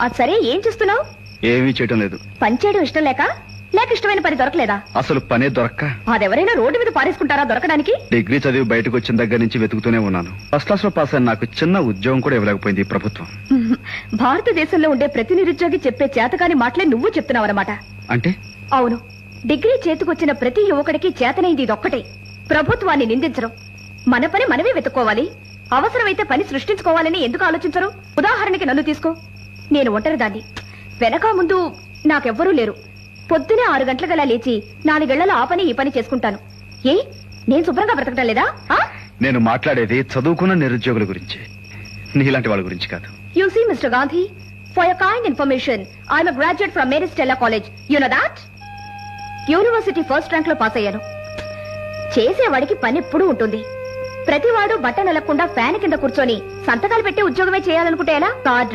అది సరే, ఏం చూస్తున్నావు? ఏమీ చేయటం లేదు. పని చేయడం ఇష్టం లేక ఇష్టమైన పని దొరకలేదా? అసలు పనే దొరక్క. అదెవరైనా రోడ్డు మీద పారేసుకుంటారా దొరకడానికి? డిగ్రీ చదివి బయటకు వచ్చిన దగ్గర నుంచి వెతుకుతూనే ఉన్నాను. ఫస్ట్ క్లాస్ లో పాస్ అయిన నాకు చిన్న ఉద్యోగం కూడా ఇవ్వలేకపోయింది ఈ ప్రభుత్వం. భారతదేశంలో ఉండే ప్రతి నిరుద్యోగి చెప్పే చేతకాని మాటలే నువ్వు చెప్తున్నావన్నమాట. అంటే? అవును, డిగ్రీ చేతికొచ్చిన ప్రతి యువకుడికి చేతనైంది ఇదొక్కటే, ప్రభుత్వాన్ని నిందించడం. మన పని మనమే వెతుక్కోవాలి, అవసరమైతే పని సృష్టించుకోవాలని ఎందుకు ఆలోచించరు? ఉదాహరణకి నన్ను తీసుకో. నేను ఒంటరిదాన్ని, వెనక ముందు నాకెవ్వరూ లేరు. పొద్దునే 6 గంటలకలా లేచి 4 ఏళ్లలో ఆ పని ఈ పని చేసుకుంటాను. ఏ, నేను శుభ్రంగా బ్రతకటం లేదా? నేను మాట్లాడేది చదువుకున్న నిరుద్యోగుల గురించి, నీలాంటి వాళ్ళ గురించి కాదు. You see, Mr. Gandhi, for your kind information, I am a graduate from Mary Stella College. You know that? University first rank లో పాస్ అయ్యాను. చేసేవాడికి పని ఎప్పుడూ ఉంటుంది. ప్రతివాడు బట్ట నలగకుండా ఫ్యాన్ కింద కూర్చొని సంతకాలు పెట్టి ఉద్యోగమే చేయాలనుకుంటే ఎలా? కార్డ్